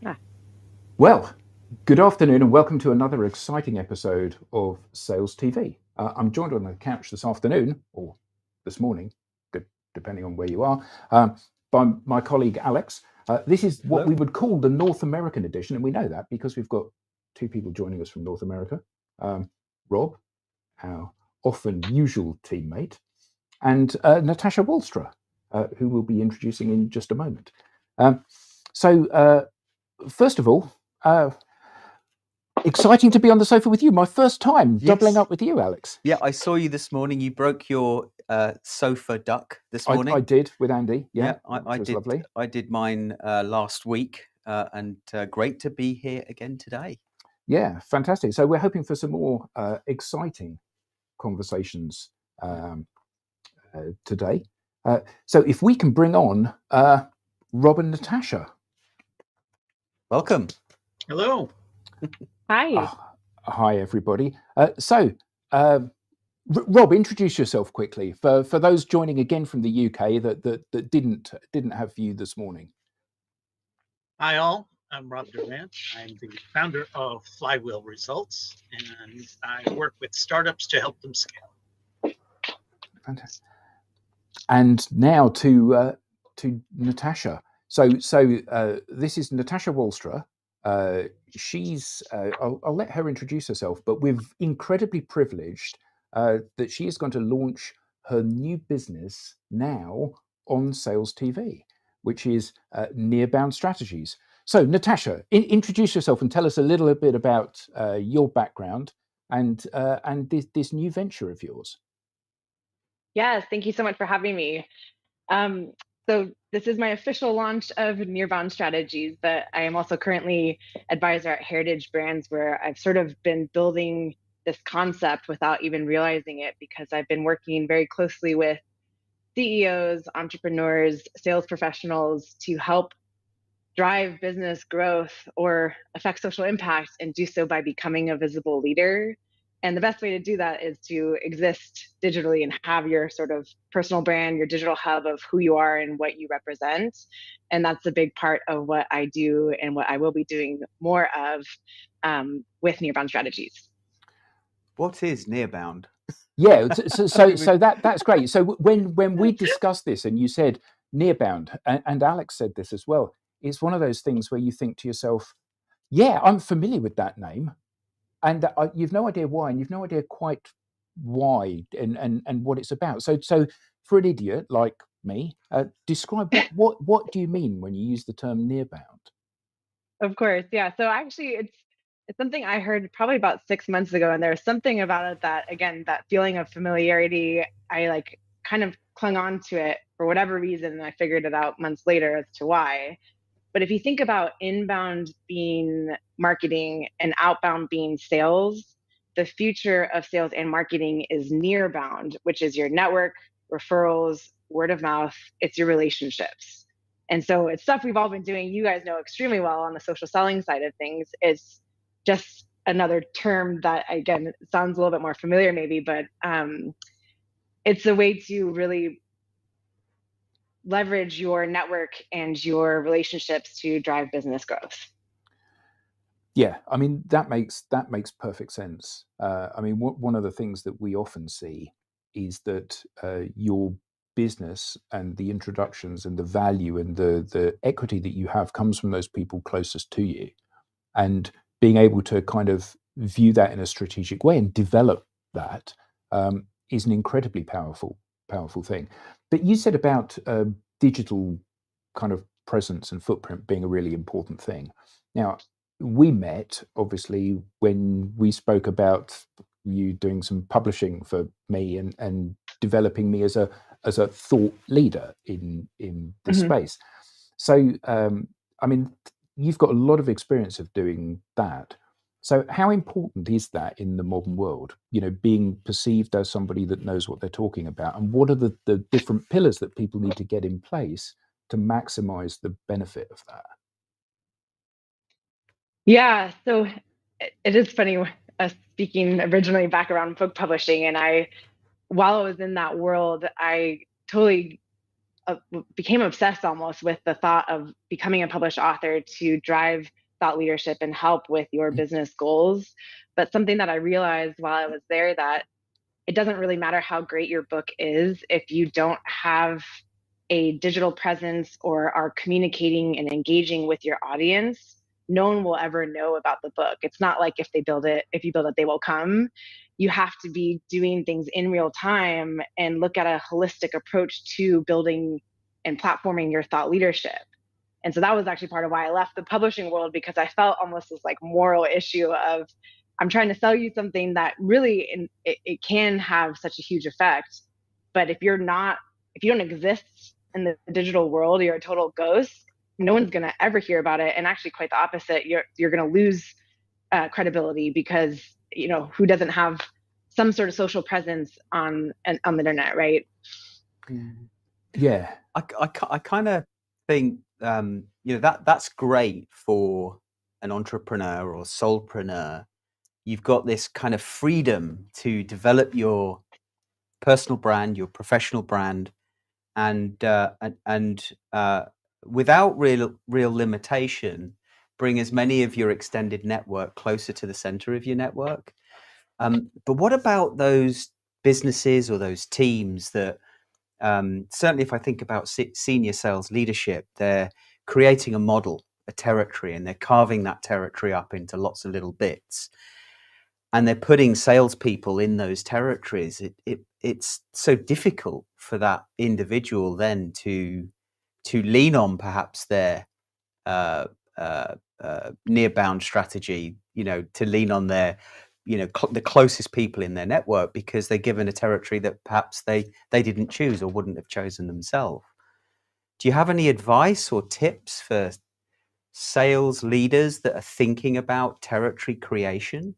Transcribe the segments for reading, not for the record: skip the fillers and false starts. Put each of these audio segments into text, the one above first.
Ah, Well, good afternoon and welcome to another exciting episode of Sales TV. I'm joined on the couch this afternoon, or this morning, depending on where you are, by my colleague Alex. This is what Hello. we would call the North American edition, and we know that because we've got two people joining us from North America. Rob, our often usual teammate, and Natasha Walstra, who we'll be introducing in just a moment. So, first of all, exciting to be on the sofa with you. My first time doubling Yes. up with you, Alex. Yeah, I saw you this morning. You broke your sofa duck this morning. I did with Andy. Yeah, I which was did. lovely. I did mine last week, and great to be here again today. Yeah, fantastic. So we're hoping for some more exciting conversations today. So if we can bring on Rob and Natasha. Welcome. Hello. hi. Hi, everybody. Rob, introduce yourself quickly for those joining again from the UK that didn't have you this morning. Hi, all. I'm Rob Durant. I'm the founder of Flywheel Results, and I work with startups to help them scale. Fantastic. And now to Natasha. So this is Natasha Walstra. She's I'll let her introduce herself, but we're incredibly privileged that she is going to launch her new business now on Sales TV, which is NearBound Strategies. So Natasha, introduce yourself and tell us a little bit about your background and this new venture of yours. Yes, thank you so much for having me. Um, so this is my official launch of NearBound Strategies, but I am also currently advisor at Heritage Brands, where I've sort of been building this concept without even realizing it, because I've been working very closely with CEOs, entrepreneurs, sales professionals to help drive business growth or affect social impact, and do so by becoming a visible leader. And the best way to do that is to exist digitally and have your sort of personal brand, your digital hub of who you are and what you represent. And that's a big part of what I do and what I will be doing more of with NearBound Strategies. What is NearBound? Yeah, so that's great. So when we discussed this, and you said NearBound, and Alex said this as well, it's one of those things where you think to yourself, "Yeah, I'm familiar with that name," and you've no idea why, and you've no idea quite why and what it's about. So for an idiot like me, describe what do you mean when you use the term NearBound? Of course, yeah. So actually, it's something I heard probably about 6 months ago, and there's something about it that, again, that feeling of familiarity, I like kind of clung on to it for whatever reason, and I figured it out months later as to why. But if you think about inbound being marketing and outbound being sales, the future of sales and marketing is nearbound, which is your network, referrals, word of mouth, it's your relationships. And so it's stuff we've all been doing. You guys know extremely well on the social selling side of things. It's just another term that, again, sounds a little bit more familiar, maybe, but it's a way to really leverage your network and your relationships to drive business growth. Yeah, I mean that makes perfect sense. I mean, one of the things that we often see is that your business and the introductions and the value and the equity that you have comes from those people closest to you, and being able to kind of view that in a strategic way and develop that is an incredibly powerful thing. But you said about digital kind of presence and footprint being a really important thing. Now, we met obviously when we spoke about you doing some publishing for me and developing me as a thought leader in this Mhm. space. So I mean, you've got a lot of experience of doing that. So how important is that in the modern world? You know, being perceived as somebody that knows what they're talking about, and what are the different pillars that people need to get in place to maximize the benefit of that? Yeah, so it is funny, speaking originally back around book publishing, and while I was in that world, I totally became obsessed almost with the thought of becoming a published author to drive thought leadership and help with your business goals. But something that I realized while I was there, that it doesn't really matter how great your book is if you don't have a digital presence or are communicating and engaging with your audience. No one will ever know about the book. It's not like if you build it, they will come. You have to be doing things in real time and look at a holistic approach to building and platforming your thought leadership. And so that was actually part of why I left the publishing world, because I felt almost this like moral issue of, I'm trying to sell you something that really it can have such a huge effect. But if you don't exist in the digital world, you're a total ghost. No one's going to ever hear about it. And actually quite the opposite. You're going to lose credibility, because, who doesn't have some sort of social presence on the internet, right? Yeah. I kind of think, that's great for an entrepreneur or solopreneur. You've got this kind of freedom to develop your personal brand, your professional brand, and without real limitation, bring as many of your extended network closer to the center of your network. But what about those businesses or those teams that, certainly if I think about senior sales leadership, they're creating a model, a territory, and they're carving that territory up into lots of little bits. And they're putting salespeople in those territories. It's so difficult for that individual then to lean on perhaps their NearBound strategy, to lean on their, the closest people in their network, because they're given a territory that perhaps they didn't choose or wouldn't have chosen themselves. Do you have any advice or tips for sales leaders that are thinking about territory creation?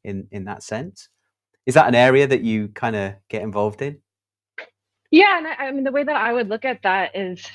In that sense, is that an area that you kind of get involved in? Yeah, and I mean, the way that I would look at that is,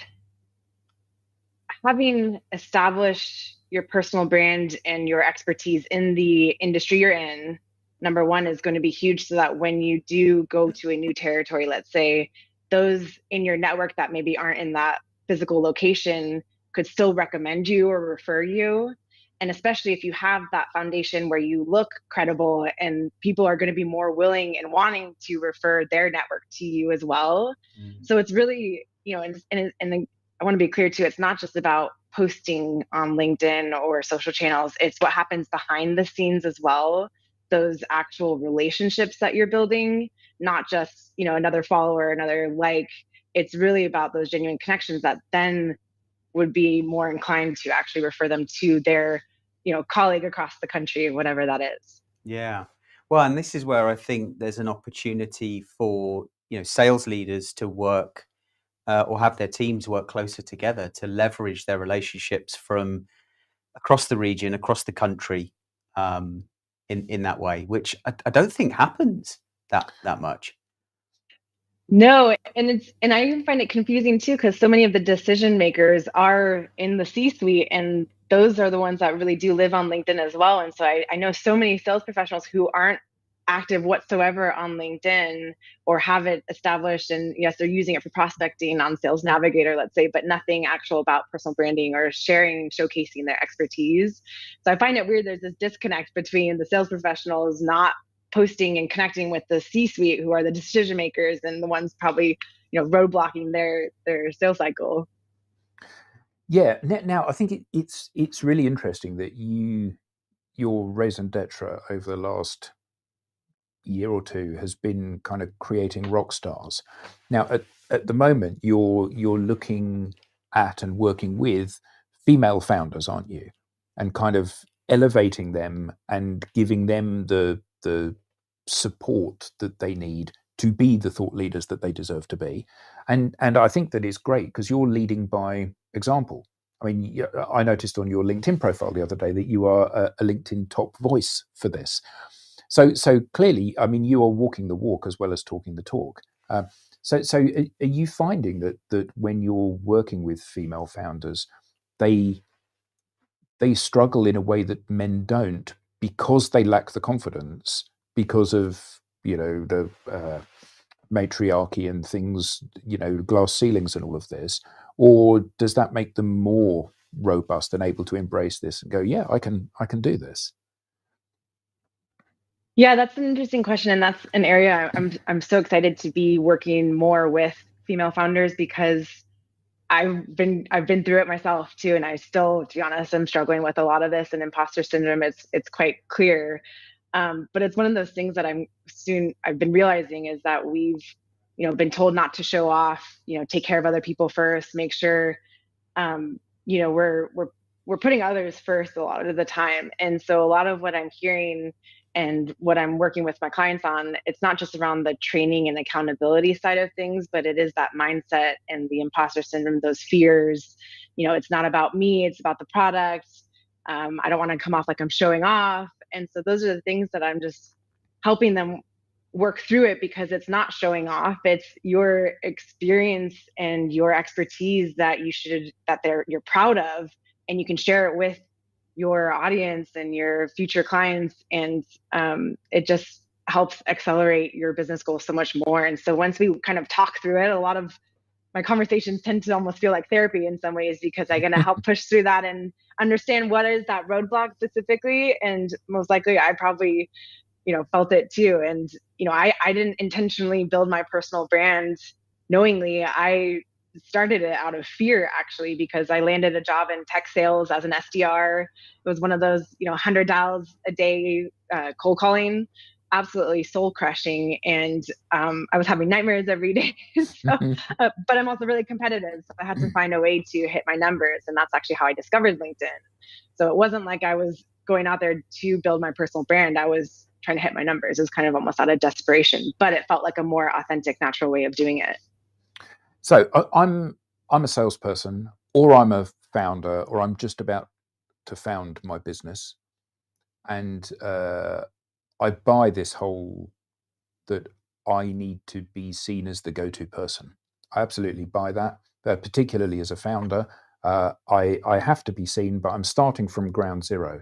having established your personal brand and your expertise in the industry you're in, number one, is going to be huge, so that when you do go to a new territory, let's say, those in your network that maybe aren't in that physical location could still recommend you or refer you. And especially if you have that foundation where you look credible, and people are going to be more willing and wanting to refer their network to you as well. So it's really, and I want to be clear too, it's not just about posting on LinkedIn or social channels. It's what happens behind the scenes as well. Those actual relationships that you're building, not just, another follower, another like. It's really about those genuine connections that then would be more inclined to actually refer them to their, colleague across the country, whatever that is. Yeah. Well, and this is where I think there's an opportunity for, sales leaders to work or have their teams work closer together to leverage their relationships from across the region, across the country, in that way, which I don't think happens that much. No, and I even find it confusing too, because so many of the decision makers are in the C-suite, and those are the ones that really do live on LinkedIn as well. And so I know so many sales professionals who aren't active whatsoever on LinkedIn, or have it established, and yes, they're using it for prospecting on Sales Navigator, let's say, but nothing actual about personal branding or sharing, showcasing their expertise. So I find it weird, there's this disconnect between the sales professionals not posting and connecting with the C-suite, who are the decision makers and the ones probably, roadblocking their sales cycle. Yeah. Now I think it's really interesting that your raison d'etre over the last year or two has been kind of creating rock stars. Now at the moment you're looking at and working with female founders, aren't you? And kind of elevating them and giving them the support that they need to be the thought leaders that they deserve to be. And I think that is great, because you're leading by example. I mean, I noticed on your LinkedIn profile the other day that you are a LinkedIn top voice for this. So clearly, I mean, you are walking the walk as well as talking the talk. So are you finding that when you're working with female founders, they struggle in a way that men don't, because they lack the confidence, because of the matriarchy and things, glass ceilings and all of this, or does that make them more robust and able to embrace this and go, yeah, I can do this? Yeah, that's an interesting question, and that's an area I'm so excited to be working more with female founders, because I've been through it myself too, and I still, to be honest, I'm struggling with a lot of this, and imposter syndrome. It's quite clear, but it's one of those things that I've been realizing is that we've been told not to show off, take care of other people first, make sure um, we're putting others first a lot of the time. And so a lot of what I'm hearing and what I'm working with my clients on, it's not just around the training and accountability side of things, but it is that mindset and the imposter syndrome, those fears. It's not about me, it's about the product. I don't want to come off like I'm showing off. And so those are the things that I'm just helping them work through it, because it's not showing off, it's your experience and your expertise that you're proud of, and you can share it with your audience and your future clients, and it just helps accelerate your business goals so much more. And so once we kind of talk through it, a lot of my conversations tend to almost feel like therapy in some ways, because I'm going to help push through that and understand what is that roadblock specifically. And most likely I probably felt it too. And I didn't intentionally build my personal brand knowingly. I started it out of fear, actually, because I landed a job in tech sales as an SDR. It was one of those 100 dials a day, cold calling, absolutely soul crushing, and I was having nightmares every day. So but I'm also really competitive, so I had to find a way to hit my numbers, and that's actually how I discovered LinkedIn. So it wasn't like I was going out there to build my personal brand. I was trying to hit my numbers. It was kind of almost out of desperation, but it felt like a more authentic, natural way of doing it. So I'm a salesperson, or I'm a founder, or I'm just about to found my business, and I buy this whole that I need to be seen as the go-to person. I absolutely buy that, particularly as a founder. I have to be seen, but I'm starting from ground zero.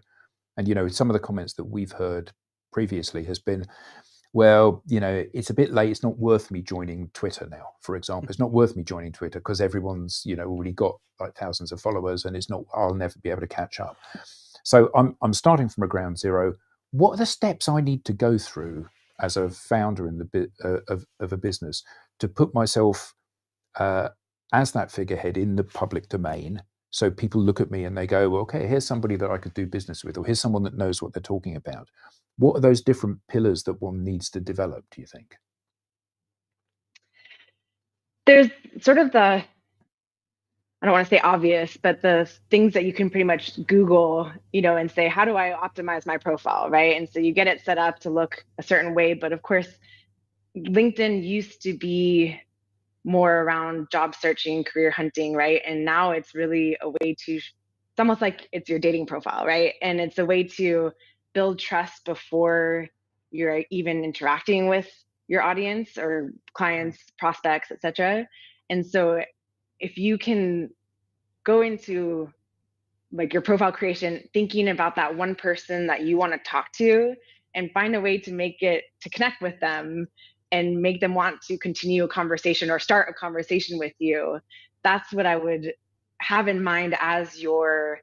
And some of the comments that we've heard previously has been, well, it's a bit late. It's not worth me joining Twitter now, for example. It's not worth me joining Twitter because everyone's, already got like thousands of followers, and I'll never be able to catch up. So I'm starting from a ground zero. What are the steps I need to go through as a founder in of a business to put myself as that figurehead in the public domain, so people look at me and they go, well, okay, here's somebody that I could do business with, or here's someone that knows what they're talking about? What are those different pillars that one needs to develop, do you think? There's sort of I don't want to say obvious, but the things that you can pretty much Google, and say, how do I optimize my profile, right? And so you get it set up to look a certain way. But of course, LinkedIn used to be more around job searching, career hunting, right? And now it's really a way to, it's almost like it's your dating profile, right? And it's a way to build trust before you're even interacting with your audience or clients, prospects, etc. And so if you can go into like your profile creation thinking about that one person that you want to talk to, and find a way to make it to connect with them and make them want to continue a conversation or start a conversation with you, that's what I would have in mind as you're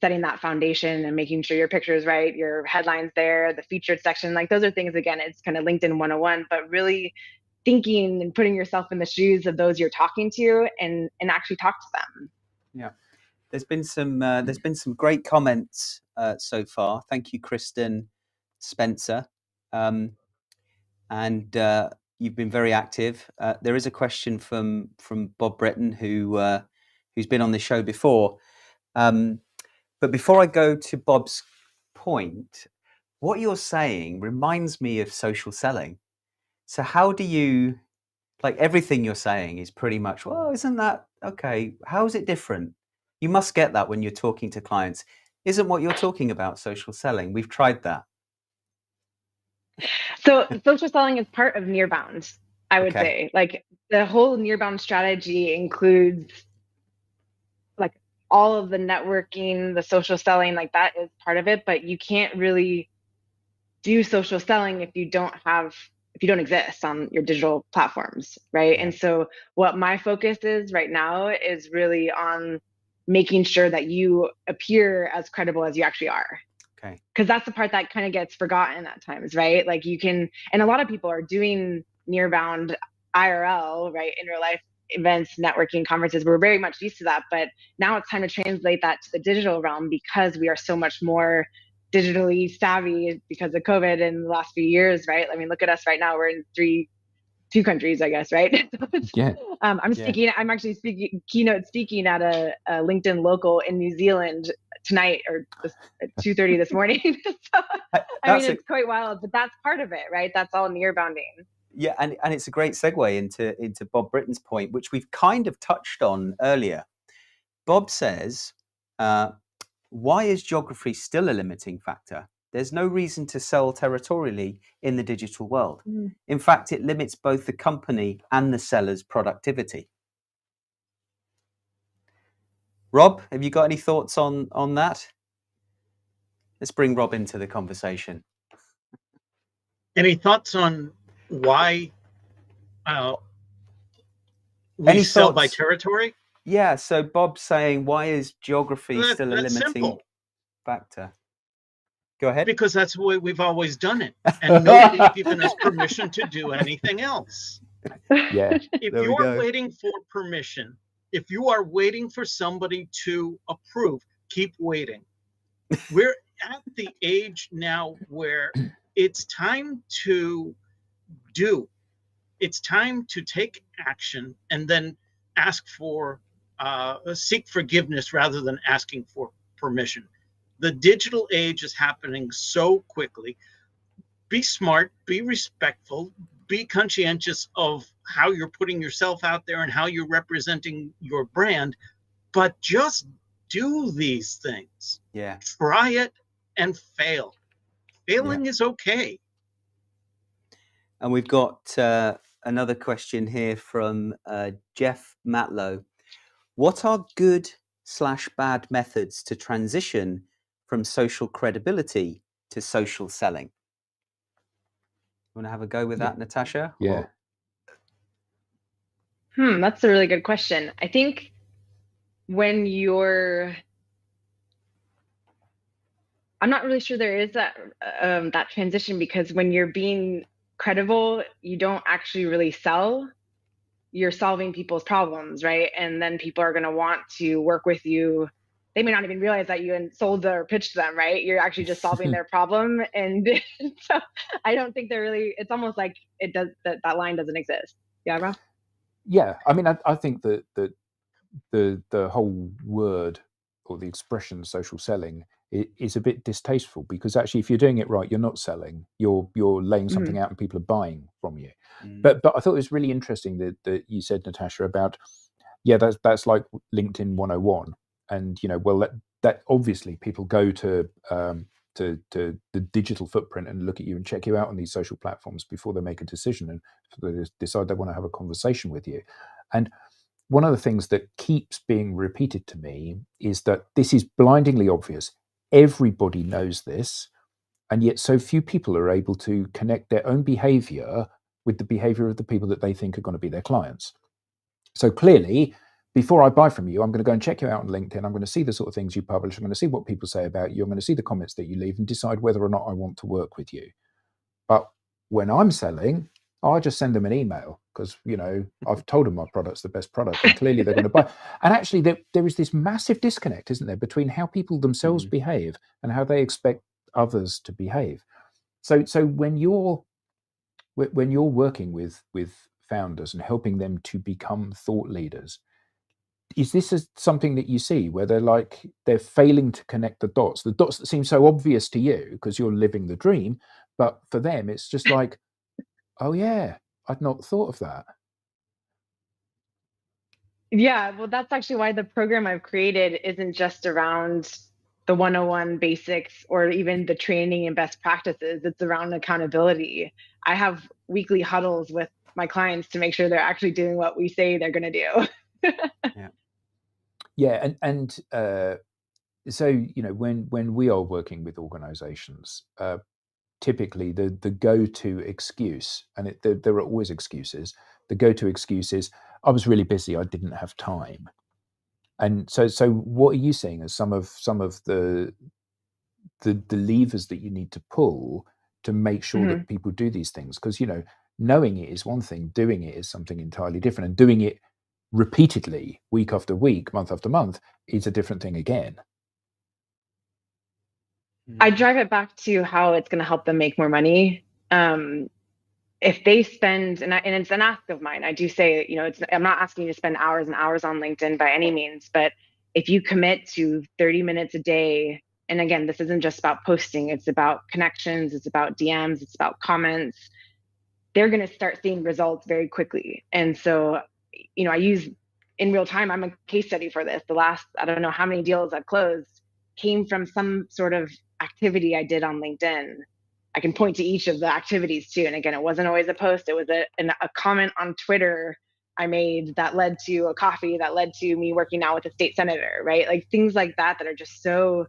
setting that foundation and making sure your picture is right, your headlines there, the featured section. Like those are things, again, it's kind of LinkedIn 101, but really thinking and putting yourself in the shoes of those you're talking to, and actually talk to them. Yeah. There's been some great comments so far. Thank you, Kristen, Spencer, and you've been very active. There is a question from Bob Britton, who's been on the show before. But before I go to Bob's point, what you're saying reminds me of social selling. So how do you, like, everything you're saying is pretty much, well, isn't that okay? How is it different? You must get that when you're talking to clients. Isn't what you're talking about social selling? We've tried that. So social selling is part of NearBound, I would Okay. say. Like the whole NearBound strategy includes like all of the networking, the social selling, like that is part of it, but you can't really do social selling if if you don't exist on your digital platforms, right? Yeah. And so what my focus is right now is really on making sure that you appear as credible as you actually are. Okay. Because that's the part that kind of gets forgotten at times, right? Like you can, and a lot of people are doing NearBound IRL, right, in real life events, networking, conferences. We're very much used to that, but now it's time to translate that to the digital realm because we are so much more digitally savvy because of COVID in the last few years, right? I mean, look at us right now. We're in two countries, I guess, right? Yeah. I'm actually keynote speaking at a LinkedIn local in New Zealand tonight, or at 2:30 this morning. So, I mean, it's quite wild, but that's part of it, right? That's all NearBounding. Yeah, and it's a great segue into Bob Britton's point, which we've kind of touched on earlier. Bob says, why is geography still a limiting factor? There's no reason to sell territorially in the digital world. In fact, it limits both the company and the seller's productivity. Rob, have you got any thoughts on that? Let's bring Rob into the conversation. Any thoughts on why we sell by territory? Yeah, so Bob's saying, why is geography still a limiting factor? Go ahead. Because that's the way we've always done it. And nobody's given us permission to do anything else. Yeah. If you are waiting for permission, if you are waiting for somebody to approve, keep waiting. We're at the age now where it's time to do. It's time to take action and then ask for, seek forgiveness rather than asking for permission. The digital age is happening so quickly. Be smart, be respectful, be conscientious of how you're putting yourself out there and how you're representing your brand, but just do these things. Yeah. Try it and fail. Failing is okay. And we've got another question here from Jeff Matlow. What are good/bad methods to transition from social credibility to social selling? You want to have a go with that, Natasha? Yeah. That's a really good question. I think when I'm not really sure there is that transition, because when you're being credible, you don't actually really sell. You're solving people's problems, right? And then people are going to want to work with you. They may not even realize that you sold or pitched them, right? You're actually just solving their problem. And so I don't think they're really, it's almost like it does, that line doesn't exist. Yeah, Rob? Yeah. I mean, I think that the whole word or the expression social selling is a bit distasteful, because actually, if you're doing it right, you're not selling. You're laying something out and people are buying from you. But I thought it was really interesting that you said, Natasha, about that's like LinkedIn 101. And that obviously people go to the digital footprint and look at you and check you out on these social platforms before they make a decision and they decide they want to have a conversation with you. And one of the things that keeps being repeated to me is that this is blindingly obvious. Everybody knows this, and yet so few people are able to connect their own behavior with the behavior of the people that they think are going to be their clients. So clearly, before I buy from you, I'm going to go and check you out on LinkedIn. I'm going to see the sort of things you publish. I'm going to see what people say about you. I'm going to see the comments that you leave and decide whether or not I want to work with you. But when I'm selling, I just send them an email because, I've told them my product's the best product and clearly they're going to buy. And actually, there is this massive disconnect, isn't there, between how people themselves behave and how they expect others to behave. So when you're working with founders and helping them to become thought leaders, is this something that you see where they're failing to connect the dots that seem so obvious to you because you're living the dream, but for them it's just like, oh yeah, I'd not thought of that. Yeah, well, that's actually why the program I've created isn't just around the 101 basics or even the training and best practices. It's around accountability. I have weekly huddles with my clients to make sure they're actually doing what we say they're going to do. Yeah, and so when we are working with organizations, typically the go-to excuse, and there are always excuses. The go-to excuse is, I was really busy, I didn't have time. And so what are you seeing as some of the levers that you need to pull to make sure that people do these things? Because, you know, knowing it is one thing, doing it is something entirely different, and doing it repeatedly, week after week, month after month, is a different thing again. I drive it back to how it's going to help them make more money. If they spend, and it's an ask of mine, I do say, you know, I'm not asking you to spend hours and hours on LinkedIn by any means, but if you commit to 30 minutes a day, and again, this isn't just about posting, it's about connections, it's about DMs, it's about comments, they're going to start seeing results very quickly. And so, you know, I use in real time, I'm a case study for this. The last, I don't know how many deals I've closed came from some sort of activity I did on LinkedIn. I can point to each of the activities too. And again, it wasn't always a post. It was a comment on Twitter I made that led to a coffee that led to me working out with a state senator, right? Like things like that are just so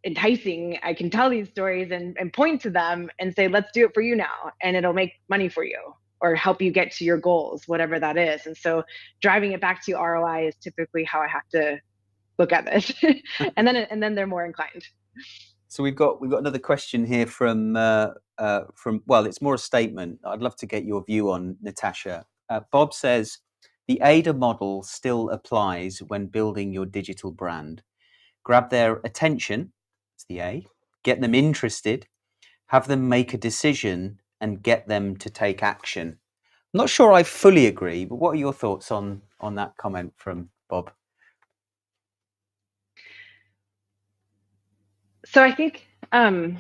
enticing. I can tell these stories and point to them and say, let's do it for you now. And it'll make money for you or help you get to your goals, whatever that is. And so driving it back to ROI is typically how I have to look at this. and then they're more inclined. So we've got another question here from well, it's more a statement. I'd love to get your view on, Natasha. Bob says the AIDA model still applies when building your digital brand. Grab their attention, it's the A, get them interested, have them make a decision, and get them to take action. I'm not sure I fully agree, but what are your thoughts on that comment from Bob? So I think a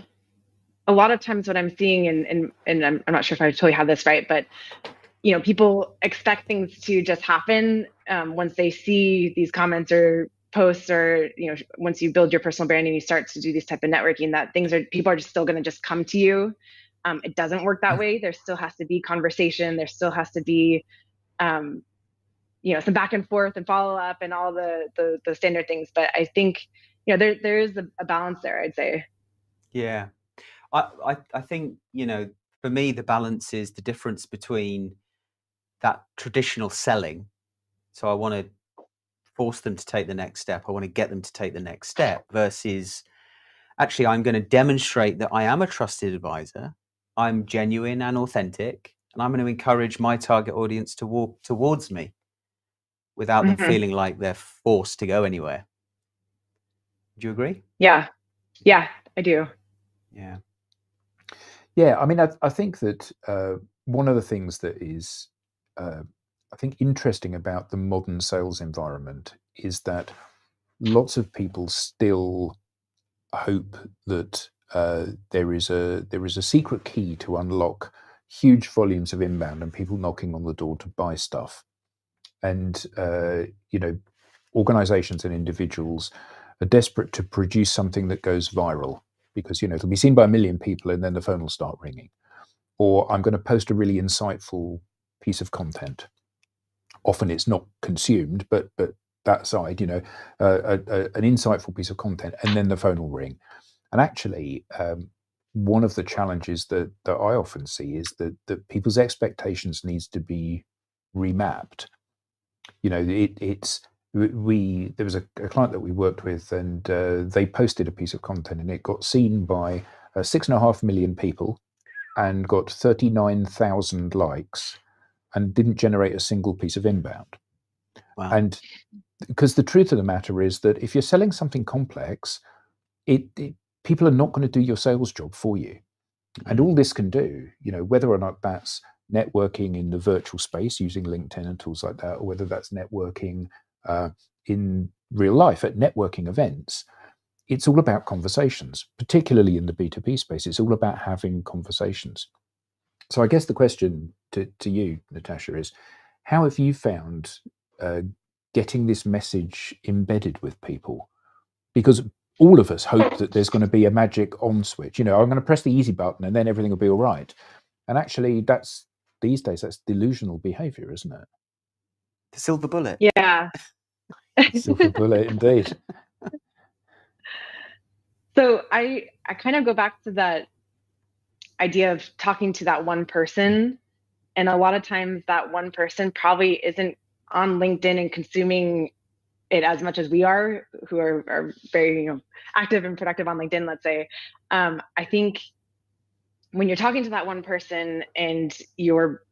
lot of times what I'm seeing, and I'm not sure if I totally have this right, but you know, people expect things to just happen once they see these comments or posts, or you know, once you build your personal brand and you start to do these type of networking, that people are just still going to just come to you. It doesn't work that way. There still has to be conversation. There still has to be you know, some back and forth and follow up and all the standard things. But I think, you know, there is a balance there, I'd say. Yeah, I think, you know, for me, the balance is the difference between that traditional selling. So I want to force them to take the next step. I want to get them to take the next step versus actually, I'm going to demonstrate that I am a trusted advisor. I'm genuine and authentic, and I'm going to encourage my target audience to walk towards me without them feeling like they're forced to go anywhere. Do you agree? Yeah, I do. Yeah, I mean, I think that one of the things that is, I think, interesting about the modern sales environment is that lots of people still hope that there is a secret key to unlock huge volumes of inbound and people knocking on the door to buy stuff. And you know, organizations and individuals are desperate to produce something that goes viral because, you know, it'll be seen by 1 million people and then the phone will start ringing. Or I'm going to post a really insightful piece of content. Often it's not consumed, but that aside, you know, an insightful piece of content, and then the phone will ring. And actually, one of the challenges that I often see is that people's expectations needs to be remapped. You know, there was a client that we worked with, and they posted a piece of content, and it got seen by 6.5 million people, and got 39,000 likes, and didn't generate a single piece of inbound. Wow. And because the truth of the matter is that if you're selling something complex, people are not going to do your sales job for you. And all this can do, you know, whether or not that's networking in the virtual space using LinkedIn and tools like that, or whether that's networking in real life at networking events, it's all about conversations, particularly in the B2B space. It's all about having conversations. So I guess the question to you, Natasha, is how have you found getting this message embedded with people? Because all of us hope that there's going to be a magic on switch. You know, I'm going to press the easy button and then everything will be all right. And actually, these days, that's delusional behavior, isn't it? The silver bullet. Yeah. Silver bullet, indeed. So I kind of go back to that idea of talking to that one person. And a lot of times that one person probably isn't on LinkedIn and consuming it as much as we are, who are very, active and productive on LinkedIn, let's say. I think when you're talking to that one person and you're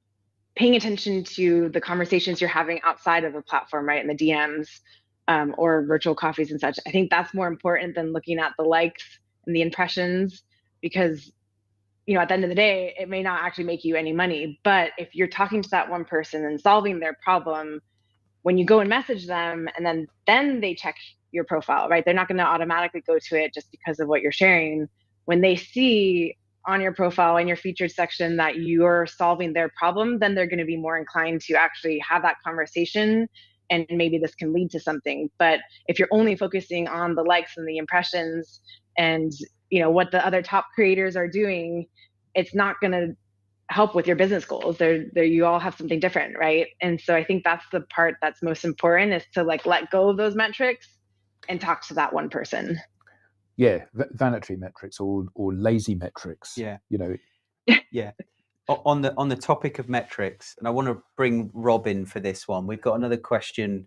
paying attention to the conversations you're having outside of the platform, right, in the DMs, or virtual coffees and such, I think that's more important than looking at the likes and the impressions, because at the end of the day, it may not actually make you any money. But if you're talking to that one person and solving their problem, when you go and message them and then they check your profile, right? They're not going to automatically go to it just because of what you're sharing. When they see on your profile in your featured section that you're solving their problem, then they're going to be more inclined to actually have that conversation, and maybe this can lead to something. But if you're only focusing on the likes and the impressions and what the other top creators are doing, it's not going to help with your business goals. You all have something different, right? And so I think that's the part that's most important, is to let go of those metrics and talk to that one person. Yeah, vanity metrics or lazy metrics. Yeah. Yeah. On the topic of metrics, and I want to bring Rob in for this one. We've got another question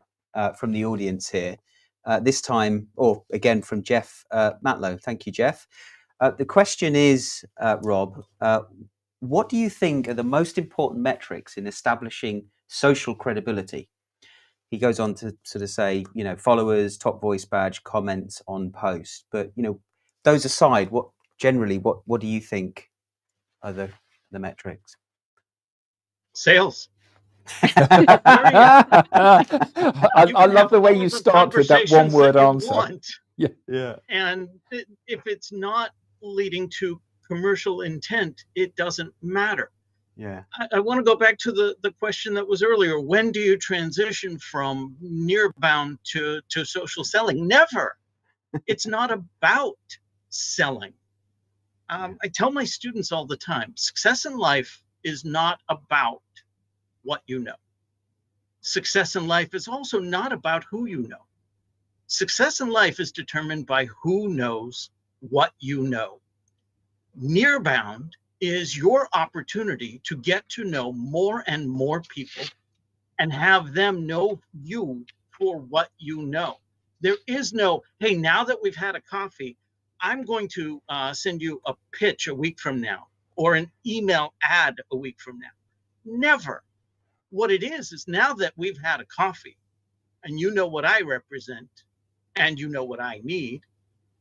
from the audience here. This time, or again from Jeff Matlow. Thank you, Jeff. The question is, Rob, what do you think are the most important metrics in establishing social credibility? He goes on to sort of say, followers, top voice badge, comments on posts. But those aside, what do you think are the metrics? Sales. I love the way you start with that one word answer. Yeah. And if it's not leading to commercial intent, it doesn't matter. Yeah. I want to go back to the question that was earlier. When do you transition from NearBound to social selling? Never. It's not about selling. I tell my students all the time, success in life is not about what you know. Success in life is also not about who you know. Success in life is determined by who knows what you know. NearBound is your opportunity to get to know more and more people and have them know you for what you know. There is no, hey, now that we've had a coffee, I'm going to send you a pitch a week from now or an email ad a week from now. Never. What it is now that we've had a coffee and you know what I represent and you know what I need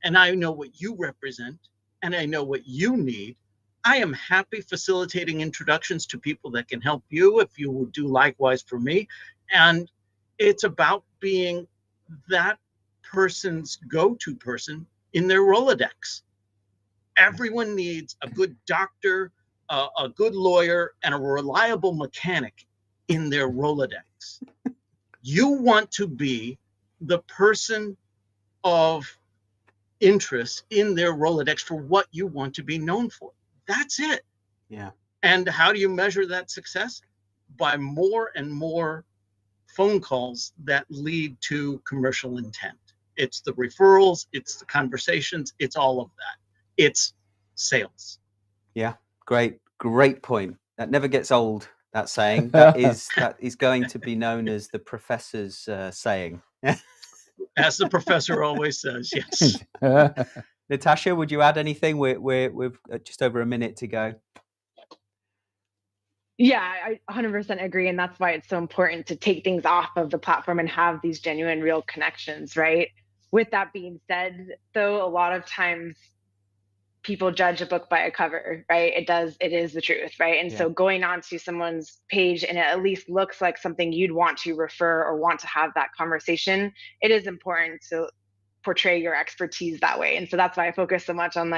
and I know what you represent and I know what you need, I am happy facilitating introductions to people that can help you if you would do likewise for me. And it's about being that person's go-to person in their Rolodex. Everyone needs a good doctor, a good lawyer, and a reliable mechanic in their Rolodex. You want to be the person of interest in their Rolodex for what you want to be known for. That's it. Yeah. And how do you measure that success? By more and more phone calls that lead to commercial intent. It's the referrals, it's the conversations, it's all of that. It's sales. Yeah, great point. That never gets old, that saying. That is going to be known as the professor's saying. As the professor always says, yes. Natasha, would you add anything? We've just over a minute to go. Yeah, I 100% agree. And that's why it's so important to take things off of the platform and have these genuine, real connections, right? With that being said, though, a lot of times people judge a book by a cover, right? It is the truth, right? And so going onto someone's page and it at least looks like something you'd want to refer or want to have that conversation, it is important to portray your expertise that way. And so that's why I focus so much on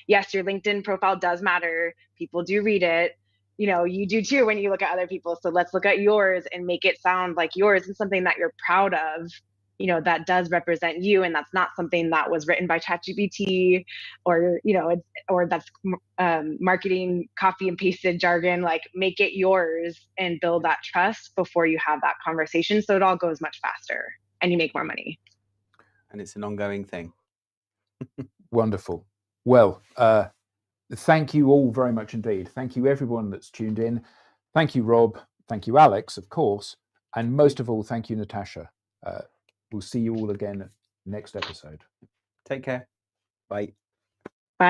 yes, your LinkedIn profile does matter. People do read it. You do too when you look at other people. So let's look at yours and make it sound like yours and something that you're proud of, that does represent you. And that's not something that was written by ChatGPT or, or that's marketing copy and pasted jargon. Make it yours and build that trust before you have that conversation. So it all goes much faster and you make more money. And it's an ongoing thing. Wonderful. Well, thank you all very much indeed. Thank you everyone that's tuned in. Thank you, Rob. Thank you, Alex, of course. And most of all, thank you, Natasha. We'll see you all again next episode. Take care. Bye.